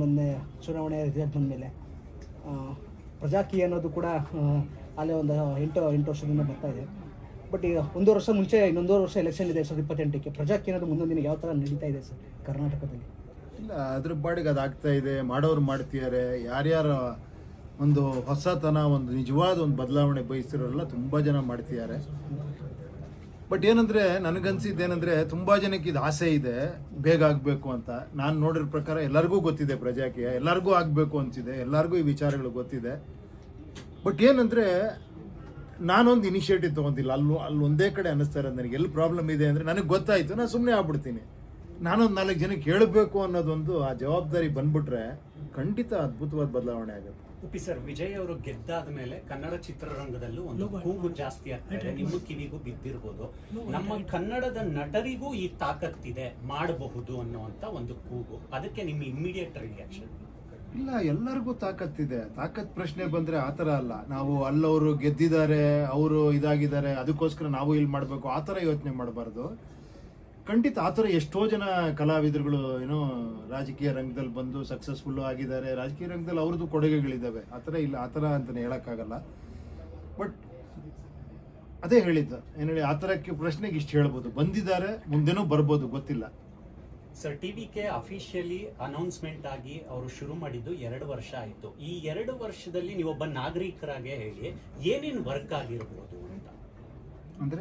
ಮೊನ್ನೆ ಚುನಾವಣೆ ರಿಸಲ್ಟ್ ಬಂದ ಮೇಲೆ ಪ್ರಜಾಕೀಯ ಅನ್ನೋದು ಕೂಡ ಅಲ್ಲೇ ಒಂದು 8 ವರ್ಷದಿಂದ ಬರ್ತಾ ಇದೆ. ಬಟ್ ಈಗ 1 ವರ್ಷ ಮುಂಚೆ ಇನ್ನೊಂದೂವರೆ ವರ್ಷ ಎಲೆಕ್ಷನ್ ಇದೆ 2028ಕ್ಕೆ. ಪ್ರಜಾಕೀಯ ಅನ್ನೋದು ಮುಂದೊಂದು ದಿನ ಯಾವ ಥರ ನಡೀತಾ ಇದೆ ಸರ್ ಕರ್ನಾಟಕದಲ್ಲಿ? ಇಲ್ಲ, ಅದ್ರ ಬಾಡಿಗೆ ಅದು ಆಗ್ತಾ ಇದೆ, ಮಾಡೋರು ಮಾಡ್ತಿದ್ದಾರೆ. ಯಾರ್ಯಾರ ಒಂದು ಹೊಸತನ, ಒಂದು ನಿಜವಾದ ಒಂದು ಬದಲಾವಣೆ ಬಯಸಿರೋರೆಲ್ಲ ತುಂಬ ಜನ ಮಾಡ್ತಿದ್ದಾರೆ. ಬಟ್ ಏನಂದರೆ ನನಗನ್ಸಿದ್ದೇನೆಂದರೆ ತುಂಬ ಜನಕ್ಕೆ ಇದು ಆಸೆ ಇದೆ ಬೇಗ ಆಗಬೇಕು ಅಂತ. ನಾನು ನೋಡಿರೋ ಪ್ರಕಾರ ಎಲ್ಲರಿಗೂ ಗೊತ್ತಿದೆ ಪ್ರಜಾಕೀಯ, ಎಲ್ಲರಿಗೂ ಆಗಬೇಕು ಅಂತಿದೆ, ಎಲ್ಲರಿಗೂ ಈ ವಿಚಾರಗಳು ಗೊತ್ತಿದೆ. ಬಟ್ ಏನಂದರೆ ನಾನೊಂದು ಇನಿಷಿಯೇಟಿವ್ ತೊಗೊತಿಲ್ಲ. ಅಲ್ಲಿ ಒಂದೇ ಕಡೆ ಅನ್ನಿಸ್ತಾ ಇರೋದು ನನಗೆ. ಎಲ್ಲಿ ಪ್ರಾಬ್ಲಮ್ ಇದೆ ಅಂದರೆ ನನಗೆ ಗೊತ್ತಾಯಿತು, ನಾನು ಸುಮ್ಮನೆ ಆಗ್ಬಿಡ್ತೀನಿ. ನಾನೊಂದು 4 ಜನಕ್ಕೆ ಹೇಳಬೇಕು ಅನ್ನೋದೊಂದು ಆ ಜವಾಬ್ದಾರಿ ಬಂದ್ಬಿಟ್ರೆ ಖಂಡಿತ ಅದ್ಭುತವಾದ ಬದಲಾವಣೆ ಆಗುತ್ತೆ. ಉಪಿ ಸರ್, ವಿಜಯ್ ಅವರು ಗೆದ್ದಾದ ಮೇಲೆ ಕನ್ನಡ ಚಿತ್ರರಂಗದಲ್ಲೂ ಒಂದು ಕೂಗು ಜಾಸ್ತಿ ಆಗ್ತದೆ. ನಿಮ್ಮ ಕಿವಿಗೂ ಬಿದ್ದಿರ್ಬೋದು. ನಮ್ಮ ಕನ್ನಡದ ನಟರಿಗೂ ಈ ತಾಕತ್ತಿದೆ, ಮಾಡಬಹುದು ಅನ್ನುವಂತ ಒಂದು ಕೂಗು. ಅದಕ್ಕೆ ನಿಮ್ಮ ಇಮ್ಮಿಡಿಯೇಟ್ ರಿಯಾಕ್ಷನ್? ಇಲ್ಲ, ಎಲ್ಲರಿಗೂ ತಾಕತ್ತಿದೆ. ತಾಕತ್ ಪ್ರಶ್ನೆ ಬಂದರೆ ಆ ಥರ ಅಲ್ಲ. ನಾವು ಅಲ್ಲವರು ಗೆದ್ದಿದ್ದಾರೆ, ಅವರು ಇದಾಗಿದ್ದಾರೆ, ಅದಕ್ಕೋಸ್ಕರ ನಾವು ಇಲ್ಲಿ ಮಾಡಬೇಕು ಆ ಥರ ಯೋಚನೆ ಮಾಡಬಾರ್ದು. ಖಂಡಿತ ಆ ಥರ ಎಷ್ಟೋ ಜನ ಕಲಾವಿದರುಗಳು ಏನೋ ರಾಜಕೀಯ ರಂಗದಲ್ಲಿ ಬಂದು ಸಕ್ಸಸ್ಫುಲ್ಲು ಆಗಿದ್ದಾರೆ. ರಾಜಕೀಯ ರಂಗದಲ್ಲಿ ಅವ್ರದ್ದು ಕೊಡುಗೆಗಳಿದ್ದಾವೆ. ಆ ಥರ ಇಲ್ಲ, ಆ ಥರ ಅಂತಲೇ ಹೇಳೋಕ್ಕಾಗಲ್ಲ. ಬಟ್ ಅದೇ ಹೇಳಿದ್ದು, ಏನು ಹೇಳಿ, ಆ ಥರಕ್ಕೆ ಪ್ರಶ್ನೆಗೆ ಇಷ್ಟು ಹೇಳ್ಬೋದು. ಬಂದಿದ್ದಾರೆ, ಮುಂದೆನೂ ಬರ್ಬೋದು, ಗೊತ್ತಿಲ್ಲ. ಸರ್, ಟಿವಿಕೆ ಅಫಿಷಿಯಲಿ ಅನೌನ್ಸ್ಮೆಂಟ್ ಆಗಿ ಅವರು ಶುರು ಮಾಡಿದ್ದು 2 ವರ್ಷ ಆಯಿತು. ಈ 2 ವರ್ಷದಲ್ಲಿ ನೀವೊಬ್ಬ ನಾಗರಿಕರಾಗೆ ಹೇಳಿ ಏನೇನು ವರ್ಕ್ ಆಗಿರ್ಬೋದು ಅಂತ?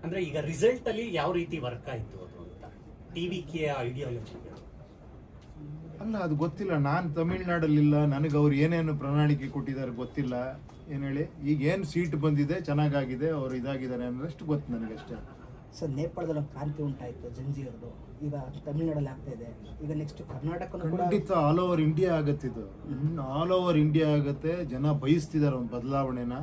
ಅಂದ್ರೆ ಈಗ ರಿಸಲ್ಟ್ ಅಲ್ಲಿ ಯಾವ ರೀತಿ ವರ್ಕ್ ಆಯಿತು ಅದು ಅಂತ, ಟಿವಿಕೆ ಐಡಿಯಾಲಜಿಗಳು? ಅಲ್ಲ, ಅದು ಗೊತ್ತಿಲ್ಲ. ನಾನು ತಮಿಳ್ನಾಡಲ್ಲಿಲ್ಲ, ನನಗೆ ಅವ್ರು ಏನೇನು ಪ್ರಣಾಳಿಕೆ ಕೊಟ್ಟಿದ್ದಾರೆ ಗೊತ್ತಿಲ್ಲ. ಏನು ಹೇಳಿ, ಈಗ ಏನು ಸೀಟ್ ಬಂದಿದೆ, ಚೆನ್ನಾಗಾಗಿದೆ, ಅವರು ಇದಾಗಿದ್ದಾರೆ ಅನ್ನೋದಷ್ಟು ಗೊತ್ತು ನನಗಷ್ಟೇ. ಸರ್, ನೇಪಾಳದಲ್ಲಿ ಒಂದು ಕ್ರಾಂತಿ ಉಂಟಾಯಿತು ಜಂಜಿ ಅವ್ರದ್ದು, ಈಗ ತಮಿಳ್ನಾಡಲ್ಲಿ ಆಗ್ತಾ ಇದೆ. ಈಗ ನೆಕ್ಸ್ಟ್ ಕರ್ನಾಟಕ ಖಂಡಿತ ಆಲ್ ಓವರ್ ಇಂಡಿಯಾ ಆಗತ್ತಿದು. ಆಲ್ ಓವರ್ ಇಂಡಿಯಾ ಆಗುತ್ತೆ. ಜನ ಬಯಸ್ತಿದ್ದಾರೆ ಒಂದು ಬದಲಾವಣೆನ.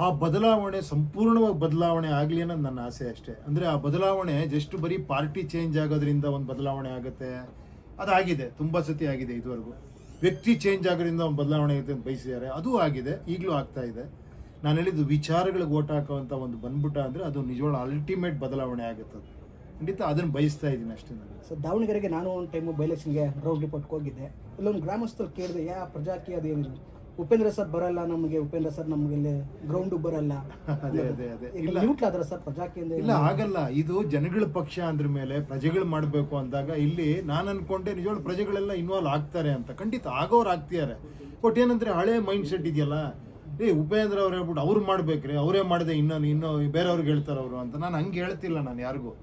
ಆ ಬದಲಾವಣೆ ಸಂಪೂರ್ಣವಾಗಿ ಬದಲಾವಣೆ ಆಗಲಿ ಅನ್ನೋದು ನನ್ನ ಆಸೆ ಅಷ್ಟೇ. ಅಂದರೆ ಆ ಬದಲಾವಣೆ ಜಸ್ಟ್ ಬರೀ ಪಾರ್ಟಿ ಚೇಂಜ್ ಆಗೋದ್ರಿಂದ ಒಂದು ಬದಲಾವಣೆ ಆಗುತ್ತೆ, ಅದಾಗಿದೆ, ತುಂಬ ಸತಿ ಆಗಿದೆ ಇದುವರೆಗೂ. ವ್ಯಕ್ತಿ ಚೇಂಜ್ ಆಗೋದ್ರಿಂದ ಒಂದು ಬದಲಾವಣೆ ಆಗುತ್ತೆ ಅಂತ ಬಯಸಿದ್ದಾರೆ, ಅದು ಆಗಿದೆ, ಈಗಲೂ ಆಗ್ತಾ ಇದೆ. ನಾನು ಹೇಳಿದ್ದು ವಿಚಾರಗಳಿಗೆ ಓಟ್ ಹಾಕೋವಂಥ ಒಂದು ಬಂದ್ಬಿಟ್ಟ ಅಂದರೆ ಅದು ನಿಜವಾದ ಅಲ್ಟಿಮೇಟ್ ಬದಲಾವಣೆ ಆಗುತ್ತೆ. ಅದು ಖಂಡಿತ ಅದನ್ನು ಬಯಸ್ತಾ ಇದ್ದೀನಿ ಅಷ್ಟೇ ನಾನು. ಸೊ ದಾವಣಗೆರೆಗೆ ನಾನು ಒಂದು ಟೈಮು ಬೈಲೆಕ್ಷನ್ಗೆ ಗ್ರೌಂಡ್ ರಿಪೋರ್ಟ್ಗೆ ಹೋಗಿದ್ದೆ. ಇಲ್ಲೊಂದು ಗ್ರಾಮಸ್ಥರು ಕೇಳಿದೆ, ಪ್ರಜಾಕೀಯ ಅದೇನಿದೆ, ಉಪೇಂದ್ರ ಸರ್ ಬರಲ್ಲ ನಮಗೆ, ಉಪೇಂದ್ರ ಸರ್ ನಮಗೆ ಇಲ್ಲಿ ಗ್ರೌಂಡು ಬರಲ್ಲ. ಅದೇ ಇಲ್ಲ, ನ್ಯೂಟ್ಲಾದ್ರ ಸರ್ ಪ್ರಜಾಕೀಯ ಇಲ್ಲ, ಆಗಲ್ಲ. ಇದು ಜನಗಳ ಪಕ್ಷ ಅಂದ್ರ ಮೇಲೆ ಪ್ರಜೆಗಳು ಮಾಡಬೇಕು ಅಂದಾಗ ಇಲ್ಲಿ ನಾನು ಅನ್ಕೊಂಡೆ ನಿಜವಾಗ್ಲೂ ಪ್ರಜೆಗಳೆಲ್ಲ ಇನ್ವಾಲ್ವ್ ಆಗ್ತಾರೆ ಅಂತ. ಖಂಡಿತ ಆಗೋರು ಆಗ್ತಿದ್ದಾರೆ. ಬಟ್ ಏನಂದ್ರೆ ಹಳೆ ಮೈಂಡ್ ಸೆಟ್ ಇದೆಯಲ್ಲ, ಉಪೇಂದ್ರ ಅವ್ರು ಹೇಳ್ಬಿಟ್ಟು ಅವ್ರು ಮಾಡ್ಬೇಕ್ರಿ, ಅವರೇ ಮಾಡಿದೆ ಇನ್ನೂ ಬೇರೆಯವ್ರಿಗೆ ಹೇಳ್ತಾರೆ ಅವರು ಅಂತ. ನಾನು ಹಂಗೆ ಹೇಳ್ತಿಲ್ಲ ನಾನು ಯಾರಿಗೂ.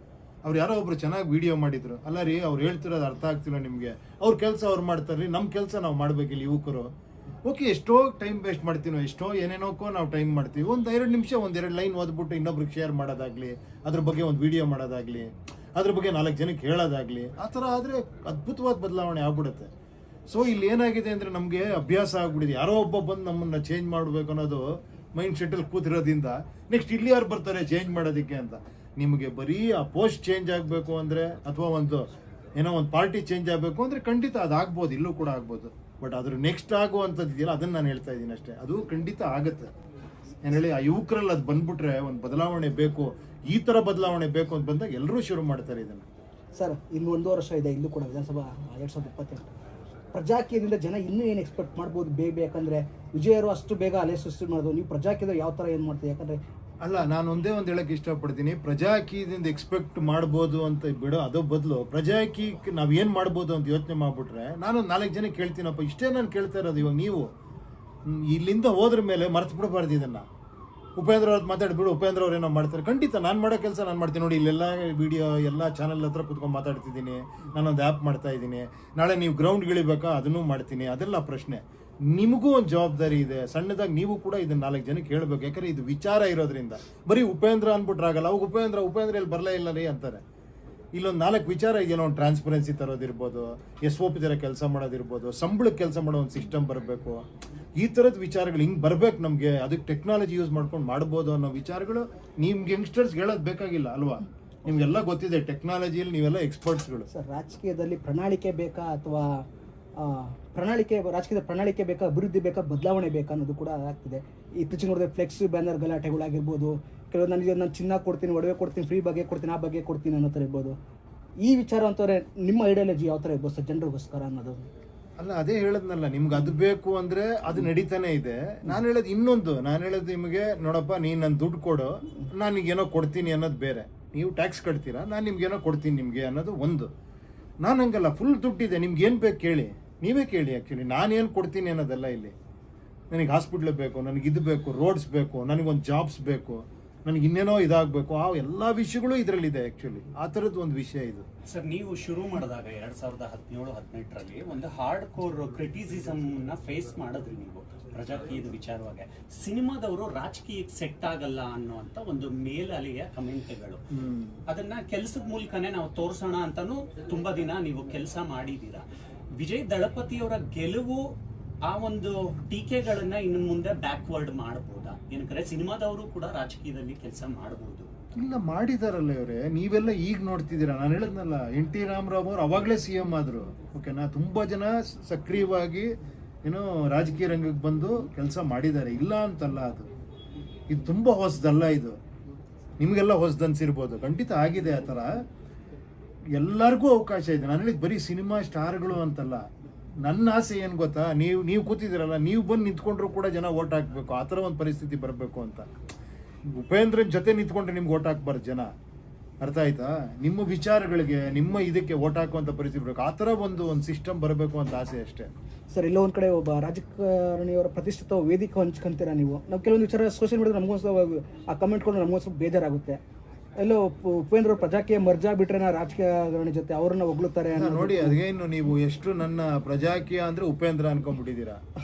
ಅವ್ರು ಯಾರೋ ಒಬ್ರು ಚೆನ್ನಾಗಿ ವಿಡಿಯೋ ಮಾಡಿದ್ರು. ಅಲ್ಲ ರೀ, ಅವ್ರು ಹೇಳ್ತಿರೋದು ಅರ್ಥ ಆಗ್ತಿಲ್ಲ ನಿಮಗೆ. ಅವ್ರ ಕೆಲಸ ಅವ್ರು ಮಾಡ್ತಾರೆ ರೀ, ನಮ್ಮ ಕೆಲಸ ನಾವು ಮಾಡ್ಬೇಕಿಲ್ಲ ಯುವಕರು. ಓಕೆ, ಎಷ್ಟೋ ಟೈಮ್ ವೇಸ್ಟ್ ಮಾಡ್ತೀವಿ, ಎಷ್ಟೋ ಏನೇನೋಕ್ಕೋ ನಾವು ಟೈಮ್ ಮಾಡ್ತೀವಿ. ಒಂದು 2 ನಿಮಿಷ 1-2 ಲೈನ್ ಓದ್ಬಿಟ್ಟು ಇನ್ನೊಬ್ರಿಗೆ ಶೇರ್ ಮಾಡೋದಾಗ್ಲಿ, ಅದ್ರ ಬಗ್ಗೆ ಒಂದು ವಿಡಿಯೋ ಮಾಡೋದಾಗ್ಲಿ, ಅದ್ರ ಬಗ್ಗೆ 4 ಜನಕ್ಕೆ ಹೇಳೋದಾಗ್ಲಿ, ಆ ಥರ ಆದರೆ ಅದ್ಭುತವಾದ ಬದಲಾವಣೆ ಆಗ್ಬಿಡುತ್ತೆ. ಸೊ ಇಲ್ಲಿ ಏನಾಗಿದೆ ಅಂದರೆ ನಮಗೆ ಅಭ್ಯಾಸ ಆಗ್ಬಿಟ್ಟಿದೆ. ಯಾರೋ ಒಬ್ಬ ಬಂದು ನಮ್ಮನ್ನು ಚೇಂಜ್ ಮಾಡಬೇಕು ಅನ್ನೋದು ಮೈಂಡ್ ಸೆಟ್ಟಲ್ಲಿ ಕೂತಿರೋದ್ರಿಂದ ನೆಕ್ಸ್ಟ್ ಇಲ್ಲಿ ಯಾರು ಬರ್ತಾರೆ ಚೇಂಜ್ ಮಾಡೋದಕ್ಕೆ ಅಂತ. ನಿಮಗೆ ಬರೀ ಆ ಪೋಸ್ಟ್ ಚೇಂಜ್ ಆಗಬೇಕು ಅಂದರೆ, ಅಥವಾ ಒಂದು ಪಾರ್ಟಿ ಚೇಂಜ್ ಆಗಬೇಕು ಅಂದರೆ ಖಂಡಿತ ಅದಾಗ್ಬೋದು, ಇಲ್ಲೂ ಕೂಡ ಆಗ್ಬೋದು. ಬಟ್ ಅದ್ರ ನೆಕ್ಸ್ಟ್ ಆಗುವಂಥದ್ದು ಇದೆಯಲ್ಲ, ಅದನ್ನು ನಾನು ಹೇಳ್ತಾ ಇದ್ದೀನಿ ಅಷ್ಟೇ. ಅದು ಖಂಡಿತ ಆಗುತ್ತೆ. ಏನು ಹೇಳಿ, ಆ ಯುವಕರಲ್ಲಿ ಅದು ಬಂದ್ಬಿಟ್ರೆ ಒಂದು ಬದಲಾವಣೆ ಬೇಕು, ಈ ಥರ ಬದಲಾವಣೆ ಬೇಕು ಅಂತ ಬಂದಾಗ ಎಲ್ಲರೂ ಶುರು ಮಾಡ್ತಾರೆ ಇದನ್ನು. ಸರ್, ಇನ್ನು 1 ವರ್ಷ ಇದೆ, ಇಲ್ಲೂ ಕೂಡ ವಿಧಾನಸಭಾ 2028. ಪ್ರಜಾಕೀಯದಿಂದ ಜನ ಇನ್ನೂ ಏನು ಎಕ್ಸ್ಪೆಕ್ಟ್ ಮಾಡ್ಬೋದು ಬೇಕಂದ್ರೆ ವಿಜಯರು ಅಷ್ಟು ಬೇಗ ಅಲೆ ಸೃಷ್ಟಿ ಮಾಡೋದು, ನೀವು ಪ್ರಜಾಕೀಯದ ಯಾವ ಥರ ಏನು ಮಾಡ್ತೀವಿ? ಯಾಕಂದರೆ ಅಲ್ಲ, ನಾನು ಒಂದೇ ಒಂದು ಹೇಳಕ್ಕೆ ಇಷ್ಟಪಡ್ತೀನಿ. ಪ್ರಜಾಕೀಯದಿಂದ ಎಕ್ಸ್ಪೆಕ್ಟ್ ಮಾಡ್ಬೋದು ಅಂತ ಬಿಡೋ, ಅದೋ ಬದಲು ಪ್ರಜಾಕೀಯಕ್ಕೆ ನಾವು ಏನು ಮಾಡ್ಬೋದು ಅಂತ ಯೋಚನೆ ಮಾಡಿಬಿಟ್ರೆ, ನಾನು 4 ಜನ ಕೇಳ್ತೀನಪ್ಪ, ಇಷ್ಟೇ ನಾನು ಕೇಳ್ತಾ ಇರೋದು. ಇವಾಗ ನೀವು ಇಲ್ಲಿಂದ ಹೋದ್ರ ಮೇಲೆ ಮರ್ತು ಬಿಡಬಾರ್ದು ಇದನ್ನು. ಉಪೇಂದ್ರ ಅವ್ರು ಮಾತಾಡ್ಬಿಡು, ಉಪೇಂದ್ರ ಅವ್ರು ಏನೋ ಮಾಡ್ತಾರೆ. ಖಂಡಿತ ನಾನು ಮಾಡೋ ಕೆಲಸ ನಾನು ಮಾಡ್ತೀನಿ. ನೋಡಿ, ಇಲ್ಲೆಲ್ಲ ವಿಡಿಯೋ ಎಲ್ಲ ಚಾನಲ್ ಹತ್ರ ಕೂತ್ಕೊಂಡು ಮಾತಾಡ್ತಿದ್ದೀನಿ, ನಾನೊಂದು ಆ್ಯಪ್ ಮಾಡ್ತಾ ಇದ್ದೀನಿ. ನಾಳೆ ನೀವು ಗ್ರೌಂಡ್ಗೆ ಇಳಿಬೇಕಾ, ಅದನ್ನೂ ಮಾಡ್ತೀನಿ. ಅದೆಲ್ಲ ಪ್ರಶ್ನೆ. ನಿಮಗೂ ಒಂದು ಜವಾಬ್ದಾರಿ ಇದೆ. ಸಣ್ಣದಾಗಿ ನೀವು ಕೂಡ ಇದನ್ನು 4 ಜನಕ್ಕೆ ಹೇಳಬೇಕು. ಯಾಕಂದರೆ ಇದು ವಿಚಾರ ಇರೋದ್ರಿಂದ ಬರೀ ಉಪೇಂದ್ರ ಅಂದ್ಬಿಟ್ರಾಗಲ್ಲ. ಅವಾಗ ಉಪೇಂದ್ರ ಇಲ್ಲಿ ಬರಲೇ ಇಲ್ಲ ರೀ ಅಂತಾರೆ. ಇಲ್ಲೊಂದು 4 ವಿಚಾರ ಇದೆಯಲ್ಲ, ಒಂದು ಟ್ರಾನ್ಸ್ಪರೆನ್ಸಿ ತರೋದಿರ್ಬೋದು, SOP ಥರ ಕೆಲಸ ಮಾಡೋದಿರ್ಬೋದು, ಸಂಬಳಕ್ಕೆ ಕೆಲಸ ಮಾಡೋ ಒಂದು ಸಿಸ್ಟಮ್ ಬರಬೇಕು. ಈ ಥರದ ವಿಚಾರಗಳು ಹಿಂಗೆ ಬರಬೇಕು ನಮಗೆ. ಅದಕ್ಕೆ ಟೆಕ್ನಾಲಜಿ ಯೂಸ್ ಮಾಡ್ಕೊಂಡು ಮಾಡ್ಬೋದು ಅನ್ನೋ ವಿಚಾರಗಳು ನಿಮ್ಗೆ ಯಂಗ್ಸ್ಟರ್ಸ್ಗೆ ಹೇಳೋದು ಬೇಕಾಗಿಲ್ಲ ಅಲ್ವಾ? ನಿಮಗೆಲ್ಲ ಗೊತ್ತಿದೆ, ಟೆಕ್ನಾಲಜಿಯಲ್ಲಿ ನೀವೆಲ್ಲ ಎಕ್ಸ್ಪರ್ಟ್ಸ್ಗಳು. ಸರ್, ರಾಜಕೀಯದಲ್ಲಿ ಪ್ರಣಾಳಿಕೆ ಬೇಕಾ, ಅಥವಾ ರಾಜಕೀಯದ ಪ್ರಣಾಳಿಕೆ ಬೇಕಾ, ಅಭಿವೃದ್ಧಿ ಬೇಕಾ, ಬದಲಾವಣೆ ಬೇಕಾ ಅನ್ನೋದು ಕೂಡ ಆಗ್ತಿದೆ. ಇತ್ತೀಚೆಗೆ ನೋಡಿದ್ರೆ ಫ್ಲೆಕ್ಸ್ ಬ್ಯಾನರ್ ಗಲಾಟೆಗಳಾಗಿರ್ಬೋದು, ಕೆಲವು ನಾನು ಚಿನ್ನ ಕೊಡ್ತೀನಿ, ಒಡವೆ ಕೊಡ್ತೀನಿ, ಫ್ರೀ ಬಗ್ಗೆ ಕೊಡ್ತೀನಿ, ಆ ಬಗ್ಗೆ ಕೊಡ್ತೀನಿ ಅನ್ನೋ ಥರ ಇರ್ಬೋದು. ಈ ವಿಚಾರ ಅಂತವ್ರೆ ನಿಮ್ಮ ಐಡಿಯಾಲಜಿ ಯಾವ ಥರ ಇರ್ಬೋದು ಸರ್ ಜನರಿಗೋಸ್ಕರ ಅನ್ನೋದು? ಅಲ್ಲ, ಅದೇ ಹೇಳದ್ನಲ್ಲ, ನಿಮ್ಗೆ ಅದು ಬೇಕು ಅಂದರೆ ಅದು ನಡೀತಾನೆ ಇದೆ. ನಾನು ಹೇಳೋದು ಇನ್ನೊಂದು, ನಾನು ಹೇಳೋದು ನಿಮಗೆ, ನೋಡಪ್ಪ ನೀನು ನನ್ನ ದುಡ್ಡು ಕೊಡು, ನಾನೀಗೇನೋ ಕೊಡ್ತೀನಿ ಅನ್ನೋದು ಬೇರೆ. ನೀವು ಟ್ಯಾಕ್ಸ್ ಕಟ್ತೀರಾ, ನಾನು ನಿಮ್ಗೇನೋ ಕೊಡ್ತೀನಿ ನಿಮಗೆ ಅನ್ನೋದು ಒಂದು. ನಾನು ಹಂಗಲ್ಲ, ಫುಲ್ ದುಡ್ಡಿದೆ, ನಿಮ್ಗೆ ಏನು ಬೇಕು ಕೇಳಿ, ನೀವೇ ಕೇಳಿ. ಆ್ಯಕ್ಚುಲಿ ನಾನೇನು ಕೊಡ್ತೀನಿ ಅನ್ನೋದಲ್ಲ ಇಲ್ಲಿ. ನನಗೆ ಹಾಸ್ಪಿಟ್ಲ್ ಬೇಕು, ನನಗೆ ಇದು ಬೇಕು, ರೋಡ್ಸ್ ಬೇಕು, ನನಗೊಂದು ಜಾಬ್ಸ್ ಬೇಕು, ನನಗೆ ಇನ್ನೇನೋ ಇದಾಗಬೇಕು, ಆ ಎಲ್ಲ ವಿಷಯಗಳು ಇದರಲ್ಲಿದೆ. ಆ್ಯಕ್ಚುಲಿ ಆ ಥರದ್ದು ಒಂದು ವಿಷಯ ಇದು. ಸರ್, ನೀವು ಶುರು ಮಾಡಿದಾಗ 2017-18ರಲ್ಲಿ ಒಂದು ಹಾರ್ಡ್ ಕೋರ್ ಕ್ರಿಟಿಸಿಸಮ್ನ ಫೇಸ್ ಮಾಡಿದ್ರಿ ನೀವು ಪ್ರಜಾಕೀಯದ ವಿಚಾರವಾಗಿ. ಸಿನಿಮಾದವರು ರಾಜಕೀಯಕ್ಕೆ ಸೆಟ್ ಆಗಲ್ಲ ಅನ್ನುವಂಥ ಒಂದು ಮೇಲಲೆಯ ಕಮೆಂಟ್ಗಳು, ಅದನ್ನ ಕೆಲಸದ ಮೂಲಕನೇ ನಾವು ತೋರಿಸೋಣ ಅಂತಾನು ತುಂಬಾ ದಿನ ನೀವು ಕೆಲಸ ಮಾಡಿದ್ದೀರಾ. ವಿಜಯ್ ದಳಪತಿಯವರ ಗೆಲುವು ಆ ಒಂದು ಟೀಕೆಗಳನ್ನ ಇನ್ನು ಮುಂದೆ ಬ್ಯಾಕ್ವರ್ಡ್ ಮಾಡಬಹುದಾ? ಏನಂದ್ರೆ ಸಿನಿಮಾದವರು ಕೂಡ ರಾಜಕೀಯದಲ್ಲಿ ಕೆಲಸ ಮಾಡಬಹುದು. ಇಲ್ಲ, ಮಾಡಿದಾರಲ್ಲ ಇವರೇ. ನೀವೆಲ್ಲ ಈಗ ನೋಡ್ತಿದ್ದೀರಾ. ನಾನು ಹೇಳಿದ್ನಲ್ಲ, ಎನ್ ಟಿ ರಾಮರಾವ್ ಅವರು ಅವಾಗಲೇ CM ಆದರು. ಓಕೆನಾ? ತುಂಬ ಜನ ಸಕ್ರಿಯವಾಗಿ ಏನೋ ರಾಜಕೀಯ ರಂಗಕ್ಕೆ ಬಂದು ಕೆಲಸ ಮಾಡಿದ್ದಾರೆ, ಇಲ್ಲ ಅಂತಲ್ಲ. ಇದು ತುಂಬ ಹೊಸದಲ್ಲ. ಇದು ನಿಮಗೆಲ್ಲ ಹೊಸದನ್ಸಿರ್ಬೋದು, ಖಂಡಿತ ಆಗಿದೆ ಆ ಥರ. ಎಲ್ಲರಿಗೂ ಅವಕಾಶ ಇದೆ. ನಾನು ಹೇಳಿದ್ದು ಬರೀ ಸಿನಿಮಾ ಸ್ಟಾರ್ಗಳು ಅಂತಲ್ಲ. ನನ್ನ ಆಸೆ ಏನು ಗೊತ್ತಾ, ನೀವು ಕೂತಿದ್ದೀರಲ್ಲ, ನೀವು ಬಂದು ನಿಂತ್ಕೊಂಡ್ರು ಕೂಡ ಜನ ಓಟ್ ಹಾಕಬೇಕು, ಆ ಥರ ಒಂದು ಪರಿಸ್ಥಿತಿ ಬರಬೇಕು ಅಂತ. ಉಪೇಂದ್ರನ ಜೊತೆ ನಿಂತ್ಕೊಂಡ್ರೆ ನಿಮ್ಗೆ ಓಟ್ ಹಾಕ್ಬಾರ್ದು ಜನ, ಅರ್ಥ ಆಯ್ತಾ? ನಿಮ್ಮ ವಿಚಾರಗಳಿಗೆ, ನಿಮ್ಮ ಇದಕ್ಕೆ ಓಟ್ ಹಾಕುವಂಥ ಪರಿಸ್ಥಿತಿ ಬರಬೇಕು, ಆ ಥರ ಒಂದು ಸಿಸ್ಟಮ್ ಬರಬೇಕು ಅಂತ ಆಸೆ ಅಷ್ಟೇ. ಸರ್, ಎಲ್ಲೋ ಒಂದು ಕಡೆ ಒಬ್ಬ ರಾಜಕಾರಣಿಯವರ ಪ್ರತಿಷ್ಠಿತ ವೇದಿಕೆ ಹಂಚ್ಕೊಂತೀರಾ ನೀವು. ನಾವು ಕೆಲವೊಂದು ವಿಚಾರ ಸೋಷಿಯಲ್ ಮೀಡಿಯಾದಲ್ಲಿ ನಮಗೊಂದು ಆ ಕಮೆಂಟ್ಕೊಂಡು ನಮಗೊಂದು ಸ್ವಲ್ಪ ಬೇಜಾರಾಗುತ್ತೆ. ಎಲ್ಲೋ ಉಪೇಂದ್ರ ಪ್ರಜಾಕೀಯ ಮರ್ಜಾ ಬಿಟ್ರೆ ರಾಜಕಾರಣಿ ಜೊತೆ ಅವ್ರನ್ನ ಹೊಗಳುತ್ತಾರೆ ನೋಡಿ. ಅದೇನು ನೀವು ಎಷ್ಟು ನನ್ನ ಪ್ರಜಾಕೀಯ ಅಂದ್ರೆ ಉಪೇಂದ್ರ ಅನ್ಕೊಂಡ್ಬಿಟ್ಟಿದ್ದೀರಾ.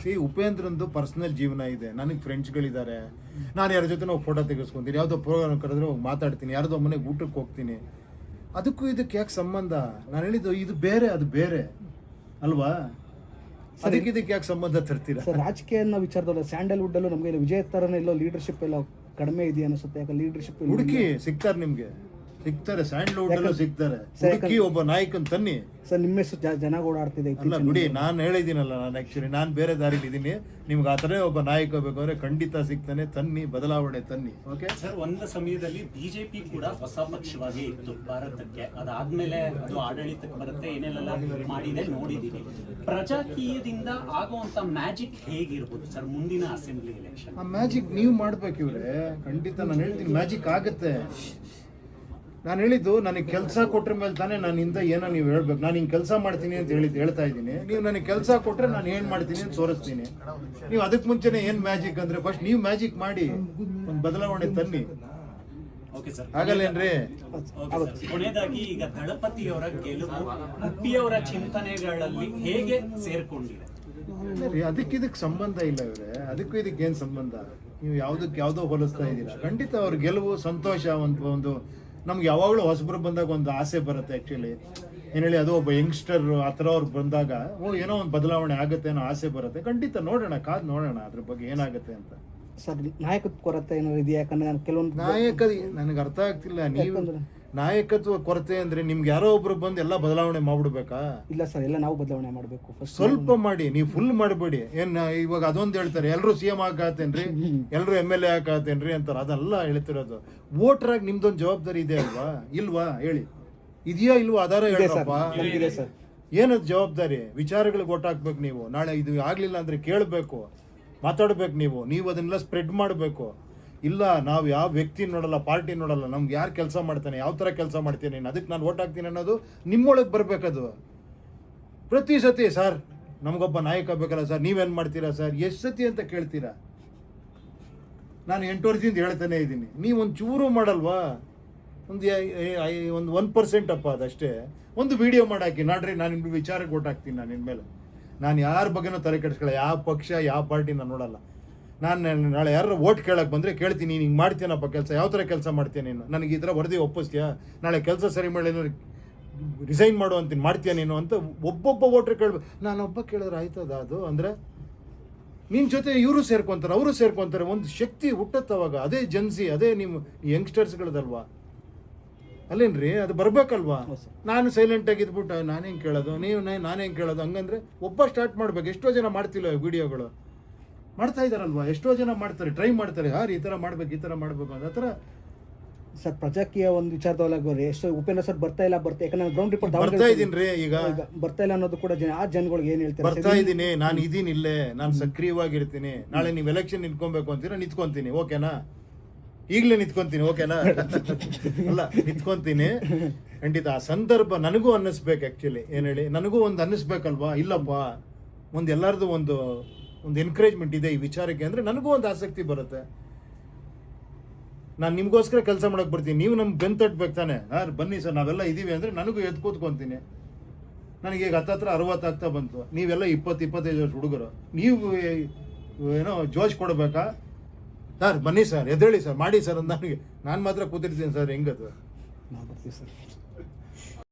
ಉಪೇಂದ್ರಂದು ಪರ್ಸನಲ್ ಜೀವನ ಇದೆ, ನನಗೆ ಫ್ರೆಂಡ್ಸ್ಗಳಿದ್ದಾರೆ, ನಾನು ಯಾರ ಜೊತೆ ನಾವು ಫೋಟೋ ತೆಗೆಸ್ಕೊಂತೀನಿ, ಯಾವುದೋ ಪ್ರೋಗ್ರಾಮ್ ಕರೆದ್ರೆ ಹೋಗಿ ಮಾತಾಡ್ತೀನಿ, ಯಾರ್ದೋ ಮನೆಗೆ ಊಟಕ್ಕೆ ಹೋಗ್ತೀನಿ. ಅದಕ್ಕೂ ಇದಕ್ಕೆ ಯಾಕೆ ಸಂಬಂಧ? ನಾನು ಹೇಳಿದ್ದು ಇದು ಬೇರೆ, ಅದು ಬೇರೆ ಅಲ್ವಾ? ಅದಕ್ಕೆ ಇದಕ್ಕೆ ಯಾಕೆ ಸಂಬಂಧ ತರ್ತೀರಾ? ಸರ್, ರಾಜಕೀಯ ಅನ್ನೋ ವಿಚಾರದಲ್ಲ, ಸ್ಯಾಂಡಲ್ವುಡ್ ಅಲ್ಲೂ ನಮಗೆ ವಿಜಯ್ ತರನೇ ಎಲ್ಲೋ ಲೀಡರ್ಶಿಪ್ ಎಲ್ಲ ಕಡಿಮೆ ಇದೆಯಾ ಅನಿಸುತ್ತೆ. ಯಾಕೆ ಲೀಡರ್ಶಿಪ್ ಹುಡುಕಿ ಸಿಗ್ತಾರೆ, ನಿಮ್ಗೆ ಸಿಗ್ತಾರೆ, ಸ್ಯಾಂಡಲ್ವುಡ್ ಅಲ್ಲೂ ಸಿಗ್ತಾರೆ. ಹುಡುಕಿ ಒಬ್ಬ ನಾಯಕನ್ ತನ್ನಿ. ಸರ್, ನಿಮ್ಮ ಹೆಸರು ಜನ ಓಡಾಡ್ತಿದೆ. ಅಲ್ಲ ಬಿಡಿ, ನಾನು ಹೇಳಿದ್ದೀನಲ್ಲ, ನಾನು ಆ್ಯಕ್ಚುಲಿ ನಾನು ಬೇರೆ ದಾರಿಲಿ ಇದ್ದೀನಿ. ನಿಮ್ಗೆ ಆ ಥರ ಒಬ್ಬ ನಾಯಕ ಬೇಕು ಅಂದರೆ ಖಂಡಿತ ಸಿಗ್ತಾನೆ, ತನ್ನಿ, ಬದಲಾವಣೆ ತನ್ನಿ. ಓಕೆ ಸರ್, ಒಂದು ಸಮಯದಲ್ಲಿ ಬಿಜೆಪಿ ಕೂಡ ಹೊಸ ಪಕ್ಷವಾಗಿ ಇತ್ತು ಭಾರತಕ್ಕೆ. ಅದಾದ್ಮೇಲೆ ಅದು ಆಡಳಿತಕ್ಕೆ ಬರುತ್ತೆ, ಏನೆಲ್ಲ ಮಾಡಿದೆ ನೋಡಿದೀವಿ. ಪ್ರಜಾಕೀಯದಿಂದ ಆಗುವಂತ ಮ್ಯಾಜಿಕ್ ಹೇಗಿರ್ಬೋದು ಸರ್ ಮುಂದಿನ ಅಸೆಂಬ್ಲಿ ಎಲೆಕ್ಷನ್? ಆ ಮ್ಯಾಜಿಕ್ ನೀವು ಮಾಡ್ಬೇಕು ಇವ್ರೆ, ಖಂಡಿತ. ನಾನು ಹೇಳ್ತೀನಿ ಮ್ಯಾಜಿಕ್ ಆಗುತ್ತೆ. ನಾನು ಹೇಳಿದ್ದು, ನನಗೆ ಕೆಲಸ ಕೊಟ್ರ ಮೇಲೆ ತಾನೇ ನನ್ನಿಂದ ಏನೋ ನೀವು ಹೇಳ್ಬೇಕು. ನಾನು ಹಿಂಗೆ ಕೆಲಸ ಮಾಡ್ತೀನಿ ಅಂತ ಹೇಳ್ತಾ ಇದ್ದೀನಿ. ನೀವು ನನಗೆ ಕೆಲಸ ಕೊಟ್ಟರೆ ನಾನು ಏನು ಮಾಡ್ತೀನಿ ಅಂತ ತೋರಿಸ್ತೀನಿ. ನೀವು ಅದಕ್ಕೆ ಮುಂಚೆನೇ ಏನು ಮ್ಯಾಜಿಕ್ ಅಂದರೆ ಫಸ್ಟ್ ನೀವು ಮ್ಯಾಜಿಕ್ ಮಾಡಿ ಒಂದು ಬದಲಾವಣೆ ತನ್ನಿ. ಆಗಲ್ಲೇನ್ರಿ? ಕೊನೆಯದಾಗಿ ಈಗ ದಳಪತಿಯವರ ಗೆಲುವು ಉಪ್ಪಿಯವರ ಚಿಂತನೆಗಳಲ್ಲಿ ಹೇಗೆ ಸೇರ್ಕೊಂಡಿದೆ? ಅದಕ್ಕೆ ಸಂಬಂಧ ಇಲ್ಲ ಇವ್ರೆ, ಅದಕ್ಕೂ ಇದಕ್ಕೆ ಏನು ಸಂಬಂಧ? ನೀವು ಯಾವುದೋ ಹೋಲಿಸ್ತಾ ಇದ್ದೀರಾ. ಖಂಡಿತ ಅವ್ರ ಗೆಲುವು ಸಂತೋಷ. ಒಂದು ನಮ್ಗೆ ಯಾವಾಗಲೂ ಹೊಸಬ್ರು ಬಂದಾಗ ಒಂದು ಆಸೆ ಬರುತ್ತೆ. ಆ್ಯಕ್ಚುಲಿ ಏನು ಹೇಳಿ, ಅದು ಒಬ್ಬ ಯಂಗ್ಸ್ಟರ್ ಆ ಥರ ಅವ್ರು ಬಂದಾಗ ಏನೋ ಒಂದು ಬದಲಾವಣೆ ಆಗುತ್ತೆ ಅನ್ನೋ ಆಸೆ ಬರುತ್ತೆ. ಖಂಡಿತ ನೋಡೋಣ, ಕಾದು ನೋಡೋಣ ಅದ್ರ ಬಗ್ಗೆ ಏನಾಗುತ್ತೆ ಅಂತ. ಸರ್, ನಾಯಕತ್ವ ಕೊರತೆ ಏನಾದ್ರು ಇದೆಯಾ? ಯಾಕಂದ್ರೆ ನಾನು ಕೆಲವೊಂದು ನನಗೆ ಅರ್ಥ ಆಗ್ತಿಲ್ಲ. ನೀವು ನಾಯಕತ್ವ ಕೊರತೆ ಅಂದ್ರೆ ನಿಮ್ಗೆ ಯಾರೋ ಒಬ್ರು ಬಂದು ಎಲ್ಲ ಬದಲಾವಣೆ ಮಾಡ್ಬಿಡ್ಬೇಕಾ? ಇಲ್ಲ ಸರ್, ಎಲ್ಲ ನಾವು ಬದಲಾವಣೆ ಮಾಡಬೇಕು. ಸ್ವಲ್ಪ ಮಾಡಿ, ನೀವು ಫುಲ್ ಮಾಡಬೇಡಿ. ಇವಾಗ ಅದೊಂದು ಹೇಳ್ತಾರೆ, ಎಲ್ಲರೂ CM ಆಗತ್ತೇನ್ರಿ, ಎಲ್ಲರೂ MLA ಆಗತ್ತೇನ್ರಿ ಅಂತಾರೆ. ಅದೆಲ್ಲ ಹೇಳ್ತಿರೋದು. ವೋಟರ್ ಆಗಿ ನಿಮ್ದೊಂದು ಜವಾಬ್ದಾರಿ ಇದೆ ಅಲ್ವಾ? ಇಲ್ವಾ ಹೇಳಿ? ಇದೆಯಾ ಇಲ್ವಾ? ಆಧಾರ ಹೇಳಪ್ಪ. ಏನದು ಜವಾಬ್ದಾರಿ? ವಿಚಾರಗಳಿಗೆ ವೋಟ್ ಹಾಕ್ಬೇಕು ನೀವು. ನಾಳೆ ಇದು ಆಗ್ಲಿಲ್ಲ ಅಂದ್ರೆ ಕೇಳಬೇಕು, ಮಾತಾಡ್ಬೇಕು. ನೀವು ಅದನ್ನೆಲ್ಲ ಸ್ಪ್ರೆಡ್ ಮಾಡಬೇಕು. ಇಲ್ಲ, ನಾವು ಯಾವ ವ್ಯಕ್ತಿ ನೋಡಲ್ಲ, ಪಾರ್ಟಿ ನೋಡಲ್ಲ, ನಮ್ಗೆ ಯಾರು ಕೆಲಸ ಮಾಡ್ತಾನೆ, ಯಾವ ಥರ ಕೆಲಸ ಮಾಡ್ತೀನಿ, ಅದಕ್ಕೆ ನಾನು ಓಟ್ ಹಾಕ್ತೀನಿ ಅನ್ನೋದು ನಿಮ್ಮೊಳಗೆ ಬರಬೇಕದು. ಪ್ರತಿ ಸತಿ ಸರ್ ನಮಗೊಬ್ಬ ನಾಯಕ ಬೇಕಲ್ಲ ಸರ್, ನೀವೇನು ಮಾಡ್ತೀರಾ ಸರ್, ಎಷ್ಟು ಸತಿ ಅಂತ ಕೇಳ್ತೀರಾ? ನಾನು 8 ವರ್ಷದಿಂದ ಹೇಳ್ತಾನೆ ಇದ್ದೀನಿ. ನೀವು ಒಂದು ಚೂರು ಮಾಡಲ್ವಾ? ಒಂದು 1% ಅಪ್ಪ, ಅದಷ್ಟೇ. ಒಂದು ವಿಡಿಯೋ ಮಾಡಾಕಿ, ನೋಡ್ರಿ ನಾನು ನಿಮ್ಮ ವಿಚಾರಕ್ಕೆ ಓಟ್ ಹಾಕ್ತೀನಿ. ನಾನು ಇನ್ಮೇಲೆ ನಾನು ಯಾರ ಬಗ್ಗೆನೂ ತಲೆ ಕೆಡಿಸ್ಕೊಳ್ಳ, ಯಾವ ಪಕ್ಷ ಯಾವ ಪಾರ್ಟಿ ನಾನು ನೋಡಲ್ಲ. ನಾನು ನಾಳೆ ಯಾರು ಓಟ್ ಕೇಳಕ್ಕೆ ಬಂದರೆ ಕೇಳ್ತೀನಿ, ನೀನು ಹಿಂಗೆ ಮಾಡ್ತೀನಪ್ಪ ಕೆಲಸ, ಯಾವ ಥರ ಕೆಲಸ ಮಾಡ್ತೀಯ ನೀನು, ನನಗೆ ಈ ಥರ ವರದಿ ಒಪ್ಪಿಸ್ತೀಯಾ, ನಾಳೆ ಕೆಲಸ ಸರಿ ಮಾಡಿ ರಿಸೈನ್ ಮಾಡು ಅಂತೀನಿ, ಮಾಡ್ತೀಯ ನೀನು ಅಂತ ಒಬ್ಬೊಬ್ಬ ವೋಟ್ರ್ ಕೇಳ್ಬೇಕು. ನಾನೊಬ್ಬ ಕೇಳಿದ್ರೆ ಆಯ್ತದ ಅದು? ಅಂದರೆ ನಿನ್ನ ಜೊತೆ ಇವರು ಸೇರ್ಕೊತಾರೆ, ಅವರು ಸೇರ್ಕೊತಾರೆ, ಒಂದು ಶಕ್ತಿ ಹುಟ್ಟತ್ತವಾಗ. ಅದೇ ಜನ್ಸಿ, ಅದೇ ನಿಮ್ಮ ಯಂಗ್ಸ್ಟರ್ಸ್ಗಳದಲ್ವಾ? ಅಲ್ಲೇನ್ರಿ? ಅದು ಬರ್ಬೇಕಲ್ವಾ? ನಾನು ಸೈಲೆಂಟಾಗಿ ಇದ್ಬಿಟ್ಟು ನಾನೇನು ಕೇಳೋದು, ನಾನೇನು ಕೇಳೋದು ಹಂಗಂದ್ರೆ ಒಬ್ಬ ಸ್ಟಾರ್ಟ್ ಮಾಡ್ಬೇಕು. ಎಷ್ಟೋ ಜನ ಮಾಡ್ತಿಲ್ಲ ವಿಡಿಯೋಗಳು, ಮಾಡ್ತಾ ಇದ್ದಾರಲ್ವಾ? ಎಷ್ಟೋ ಜನ ಮಾಡ್ತಾರೆ, ಟ್ರೈ ಮಾಡ್ತಾರೆ, ಈ ಥರ ಮಾಡ್ಬೇಕು, ಈ ಥರ ಮಾಡಬೇಕು ಅಂತ. ಆ ಥರ ಸರ್ ಪ್ರಜಾಕೀಯ ಒಂದು ವಿಚಾರದೊಳಗೆ ಎಷ್ಟು ಉಪೇಂದ್ರ ಸರ್ ಬರ್ತಾ ಯಾಕಂದ್ರೆ ಗ್ರೌಂಡ್ ರಿಪೋರ್ಟ್ ಬರ್ತಾ ಇದೀನಿ ರೀ ಈಗ ಬರ್ತಾ ಇಲ್ಲ ಅನ್ನೋದು ಕೂಡ ಆ ಜನಗಳಿಗೆ ಏನ್ ಹೇಳ್ತಾರೆ ಬರ್ತಾ ಇದ್ದೀನಿ, ನಾನು ಇದೀನಿ ಇಲ್ಲೇ, ನಾನು ಸಕ್ರಿಯವಾಗಿರ್ತೀನಿ. ನಾಳೆ ನೀವು ಎಲೆಕ್ಷನ್ ನಿಂತ್ಕೊಬೇಕು ಅಂತೀರಾ, ನಿಂತ್ಕೊಂತೀನಿ, ಓಕೆನಾ? ಈಗಲೇ ನಿಂತ್ಕೊಂತೀನಿ, ಓಕೆನಾ? ಅಲ್ಲ, ನಿಂತ್ಕೊಂತೀನಿ ಖಂಡಿತ. ಆ ಸಂದರ್ಭ ನನಗೂ ಅನ್ನಿಸ್ಬೇಕು. ಆ್ಯಕ್ಚುಲಿ ಏನು ಹೇಳಿ, ನನಗೂ ಒಂದು ಅನ್ನಿಸ್ಬೇಕಲ್ವಾ, ಇಲ್ಲಪ್ಪ ಒಂದು ಎಲ್ಲರದು ಒಂದು ಎನ್ಕರೇಜ್ಮೆಂಟ್ ಇದೆ ಈ ವಿಚಾರಕ್ಕೆ ಅಂದರೆ ನನಗೂ ಒಂದು ಆಸಕ್ತಿ ಬರುತ್ತೆ. ನಾನು ನಿಮಗೋಸ್ಕರ ಕೆಲಸ ಮಾಡಕ್ಕೆ ಬರ್ತೀನಿ, ನೀವು ನಮ್ಗೆ ಬೆನ್ ತಟ್ಟಬೇಕು ತಾನೆ. ಬನ್ನಿ ಸರ್ ನಾವೆಲ್ಲ ಇದ್ದೀವಿ ಅಂದರೆ ನನಗೂ ಎದ್ದು ಕೂತ್ಕೊತೀನಿ. ನನಗೆ ಈಗ ಹತ್ತತ್ರ 60 ಆಗ್ತಾ ಬಂತು, ನೀವೆಲ್ಲ 20-25 ವರ್ಷ ಹುಡುಗರು, ನೀವು ಏನೋ ಜೋಶ್ ಕೊಡಬೇಕಾ? ಸರ್ ಬನ್ನಿ ಸರ್, ಎದ್ದೇಳಿ ಸರ್, ಮಾಡಿ ಸರ್ ಅಂತ ನಾನು ಮಾತ್ರ ಕೂತಿರ್ತೀನಿ ಸರ್. ಹೆಂಗದು? ನಾವು ಬರ್ತೀವಿ ಸರ್.